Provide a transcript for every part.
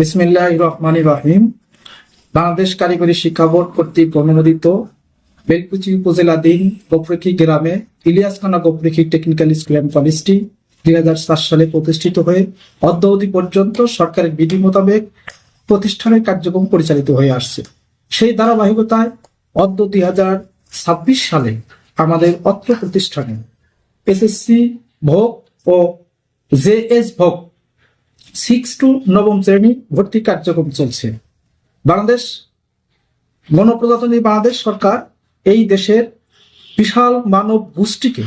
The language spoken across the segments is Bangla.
বিসমিল্লাহির রহমানির রহিম। বাংলাদেশ কারিগরি শিক্ষা বোর্ড কর্তৃক অনুমোদিত বেলকুচি উপজেলাধীন গোপরেখি গ্রামে ইলিয়াসখানা গোপরেখি টেকনিক্যাল স্কুল অ্যান্ড কলেজটি 2004 সালে প্রতিষ্ঠিত হয়ে অদ্যাবধি পর্যন্ত সরকারের বিধি মোতাবেক প্রতিষ্ঠানের কার্যক্রম পরিচালিত হয়ে আসছে। সেই ধারাবাহিকতায় অদ্য 2026 সালে আমাদের অত্র প্রতিষ্ঠানে এসএসসি ভোগ ও জেএস ভোগ 6 to 9ম শ্রেণী ভর্তি কার্যক্রম চলছে। বাংলাদেশ গণপ্রজাতন্ত্রী বাংলাদেশ সরকার এই দেশের বিশাল মানব গোষ্ঠীকে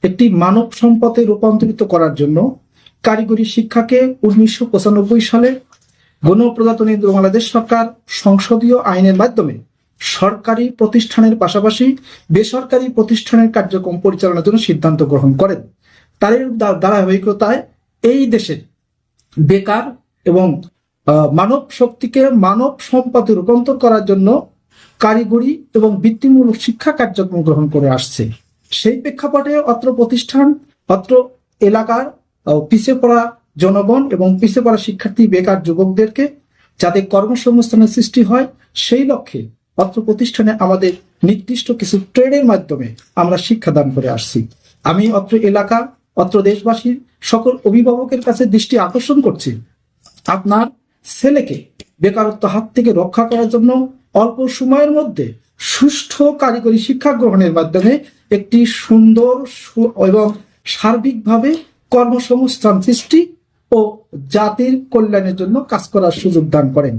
একটি মানব সম্পদে রূপান্তরিত করার জন্য কারিগরি শিক্ষাকে 1995 সালে গণপ্রজাতন্ত্রী বাংলাদেশ সরকার সংসদীয় আইনের মাধ্যমে সরকারি প্রতিষ্ঠানের পাশাপাশি বেসরকারি প্রতিষ্ঠানের কার্যক্রম পরিচালনার জন্য সিদ্ধান্ত গ্রহণ করেন। তার ধারাবাহিকতায় এই দেশের বেকার এবং মানব শক্তিকে মানব সম্পদে রূপান্তর করার জন্য কারিগরি এবং বৃত্তিমূলক শিক্ষা কার্যক্রম গ্রহণ করে আসছে। সেই প্রেক্ষাপটে অত্র প্রতিষ্ঠান অত্র এলাকার পিছিয়ে পড়া জনগণ এবং পিছিয়ে পড়া শিক্ষার্থী বেকার যুবকদেরকে যাতে কর্মসংস্থানের সৃষ্টি হয় সেই লক্ষ্যে অত্র প্রতিষ্ঠানে আমাদের নির্দিষ্ট কিছু ট্রেডের মাধ্যমে আমরা শিক্ষাদান করে আসছি। আমি অত্র এলাকা অত্র দেশবাসীর সকল অভিভাবকের কাছে দৃষ্টি আকর্ষণ করছি, আপনার ছেলেকে বেকারত্ব হাত থেকে রক্ষা করার জন্য অল্প সময়ের মধ্যে সুষ্ঠু কারিগরি শিক্ষা গ্রহণের মাধ্যমে একটি সুন্দর এবং সার্বিকভাবে কর্মসংস্থান সৃষ্টি ও জাতির কল্যাণের জন্য কাজ করার সুযোগ দান করেন।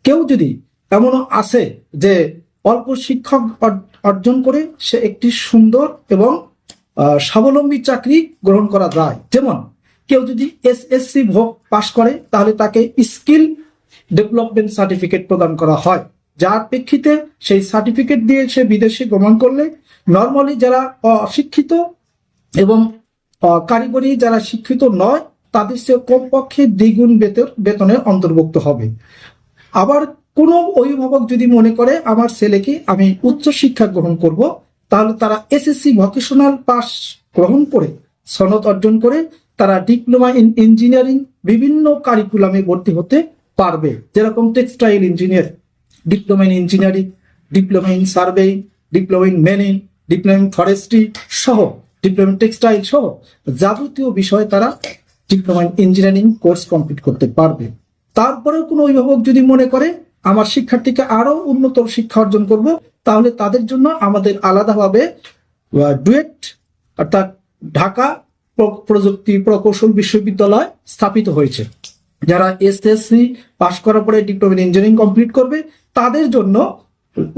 কেউ যদি এমনও আছে যে অল্প শিক্ষক অর্জন করে সে একটি সুন্দর এবং স্বাবলম্বী চাকরি গ্রহণ করা যায়, যেমন কেউ যদি এসএসসি ভোগ পাশ করে তাহলে তাকে স্কিল ডেভেলপমেন্ট সার্টিফিকেট প্রদান করা হয়, যার প্রেক্ষিতে সেই সার্টিফিকেট দিয়ে সে বিদেশে গমন করলে নর্মালি যারা অশিক্ষিত এবং কারিগরি যারা শিক্ষিত নয় তাদের সে কমপক্ষে দ্বিগুণ বেতনের অন্তর্ভুক্ত হবে। আবার কোনো অভিভাবক যদি মনে করে আমার ছেলেকে আমি উচ্চ শিক্ষা গ্রহণ করব, তাহলে তারা এসএসসি ভোকেশনাল পাস গ্রহণ করে সনদ অর্জন করে তারা ডিপ্লোমা ইন ইঞ্জিনিয়ারিং বিভিন্ন কারিকুলামে ভর্তি হতে পারবে, যেরকম textile engineer, diploma in engineering, diploma in surveying, diploma in মেনিং, diploma in forestry সহ ডিপ্লোমা ইন টেক্সটাইল সহ যাবতীয় বিষয়ে তারা diploma in engineering course complete করতে পারবে। তারপরেও কোনো অভিভাবক যদি মনে করে আমার শিক্ষার্থীকে আরো উন্নত শিক্ষা অর্জন করব, তাহলে তাদের জন্য আমাদের আলাদাভাবে ডুয়েট অর্থাৎ ঢাকা প্রযুক্তি প্রকৌশল বিশ্ববিদ্যালয় স্থাপিত হয়েছে। যারা এসএসসি পাশ করার পরে ডিপ্লোমা ইন ইঞ্জিনিয়ারিং কমপ্লিট করবে তাদের জন্য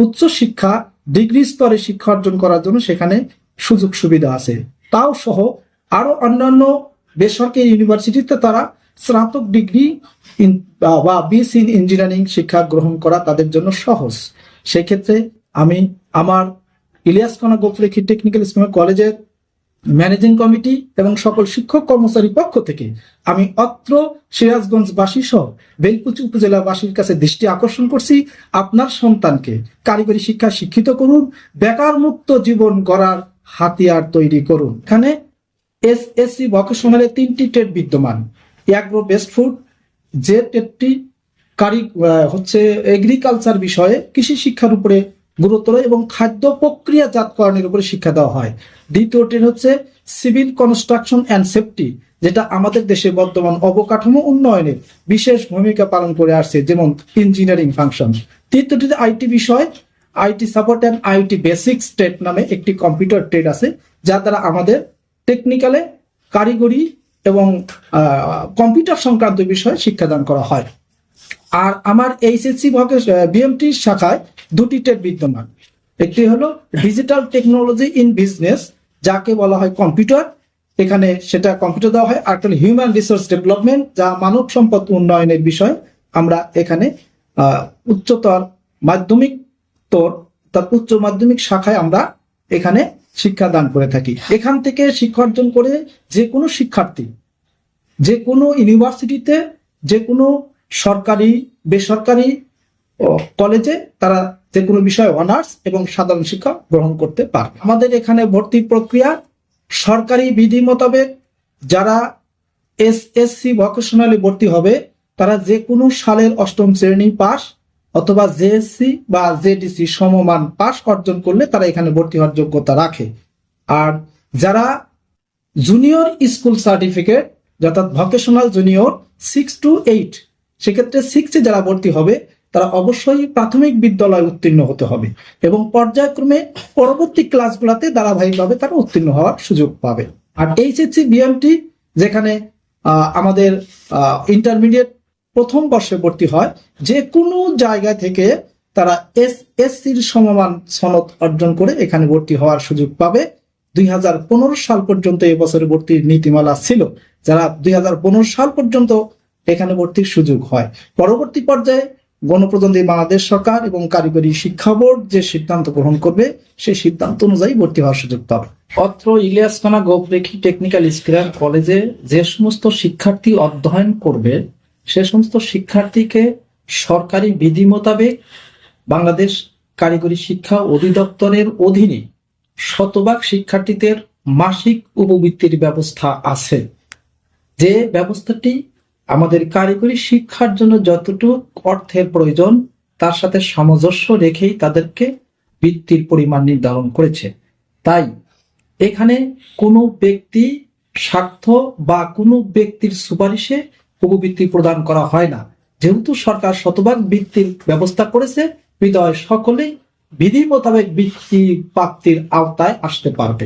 উচ্চ শিক্ষা ডিগ্রি স্তরে শিক্ষা অর্জন করার জন্য সেখানে সুযোগ সুবিধা আছে। তাও সহ আরো অন্যান্য বেসরকারি ইউনিভার্সিটিতে তারা স্নাতক ডিগ্রি বা বিএসসি ইন ইঞ্জিনিয়ারিং শিক্ষা গ্রহণ করা তাদের জন্য সহজ। সেক্ষেত্রে আমি আমার ইলিয়াসখানা গোপরেখি টেকনিক্যাল স্কুল কলেজের ম্যানেজিং কমিটি এবং সকল শিক্ষক কর্মচারীর পক্ষ থেকে আমি অত্র সিরাজগঞ্জবাসী সহ বেলকুচি উপজেলাবাসীর কাছে দৃষ্টি আকর্ষণ করছি, আপনার সন্তানকে কারিগরি শিক্ষা শিক্ষিত করুন, বেকার মুক্ত জীবন গড়ার হাতিয়ার তৈরি করুন। এখানে এসএসসি ভোকেশনালে 3টি ট্রেড বিদ্যমান। অ্যাগ্রো বেসড ফুড, যে ট্রেডটি হচ্ছে এগ্রিকালচার বিষয়ে কৃষি শিক্ষার উপরে গুরুত্ব এবং খাদ্য প্রক্রিয়াজাতকরণের উপরে শিক্ষা দেওয়া হয়। দ্বিতীয় ট্রেড হচ্ছে সিভিল কনস্ট্রাকশন অ্যান্ড সেফটি, যেটা আমাদের দেশে বর্তমান অবকাঠামো উন্নয়নে বিশেষ ভূমিকা পালন করে আসছে, যেমন ইঞ্জিনিয়ারিং ফাংশন। তৃতীয়টিতে আইটি বিষয়, IT support and IT basics trade নামে একটি কম্পিউটার ট্রেড আছে, যার দ্বারা আমাদের টেকনিক্যালে কারিগরি এবং কম্পিউটার সংক্রান্ত বিষয়ে শিক্ষাদান করা হয়। আর আমার এইচএসসি বিএমটি শাখায় 2টি ট্রেড বিদ্যমান। একটি হলো ডিজিটাল টেকনোলজি ইন বিজনেস, যাকে বলা হয় কম্পিউটার, এখানে সেটা কম্পিউটার দেওয়া হয়। আর হিউম্যান রিসোর্স ডেভেলপমেন্ট, যা মানব সম্পদ উন্নয়নের বিষয় আমরা এখানে উচ্চতর মাধ্যমিক উচ্চ মাধ্যমিক শাখায় আমরা এখানে শিক্ষাদান করে থাকি। এখান থেকে শিক্ষা অর্জন করে যে কোনো শিক্ষার্থী যে কোনো ইউনিভার্সিটিতে যে কোনো সরকারি বেসরকারি কলেজে তারা যে কোনো বিষয়ে অনার্স এবং সাধারণ শিক্ষা গ্রহণ করতে পারে। আমাদের এখানে ভর্তি প্রক্রিয়া সরকারি বিধি মোতাবেক যারা এসএসসি ভোকেশনালে ভর্তি হবে তারা যে কোনো সালের অষ্টম শ্রেণী পাস অথবা জেএসসি বা জেডিসি সমমান পাস অর্জন করলে তারা এখানে ভর্তি হওয়ার যোগ্যতা রাখে। আর যারা জুনিয়র স্কুল সার্টিফিকেট অর্থাৎ ভোকেশনাল জুনিয়র 6 to 8, সেক্ষেত্রে 6-এ যারা ভর্তি হবে তারা অবশ্যই প্রাথমিক বিদ্যালয় উত্তীর্ণ হতে হবে এবং পর্যায়ক্রমে পরবর্তী ক্লাসগুলোতে ধারাবাহিকভাবে তারা উত্তীর্ণ হওয়ার সুযোগ পাবে। আর এইচএসসি বিএমটি যেখানে আমাদের ইন্টারমিডিয়েট প্রথম বর্ষে ভর্তি হয়, যে কোনো জায়গা থেকে তারা এসএসসির সমমান সনদ অর্জন করে এখানে ভর্তি হওয়ার সুযোগ পাবে। 2015 সাল পর্যন্ত এই বছরে ভর্তির নীতিমালা ছিল, যারা 2015 সাল পর্যন্ত এখানে ভর্তির সুযোগ হয়। পরবর্তী পর্যায়ে গণপ্রজাতন্ত্রী বাংলাদেশ সরকার এবং কারিগরি শিক্ষা বোর্ড যে সিদ্ধান্ত গ্রহণ করবে সেই সিদ্ধান্ত অনুযায়ী ভর্তি হওয়ার সুযোগ পাবে। অত্র ইলিয়াস খান গোপরেখি টেকনিক্যাল স্কুল অ্যান্ড কলেজে যে সমস্ত শিক্ষার্থী অধ্যয়ন করবে সে সমস্ত শিক্ষার্থীকে সরকারি বিধি মোতাবেক বাংলাদেশ কারিগরি শিক্ষা অধিদপ্তরের অধীনে শতভাগ শিক্ষার্থীদের মাসিক উপবৃত্তির ব্যবস্থা আছে, যে ব্যবস্থাটি আমাদের কারিগরি শিক্ষার জন্য যতটুকু অর্থের প্রয়োজন তার সাথে সামঞ্জস্য রেখেই তাদেরকে বৃত্তির পরিমাণ নির্ধারণ করেছে। তাই এখানে কোনো ব্যক্তি স্বার্থ বা কোনো ব্যক্তির সুপারিশে উপবৃত্তি প্রদান করা হয় না। যেহেতু সরকার শতভাগ বৃত্তির ব্যবস্থা করেছে, বিধায় সকলেই বিধি মোতাবেক বৃত্তি প্রাপ্তির আওতায় আসতে পারবে।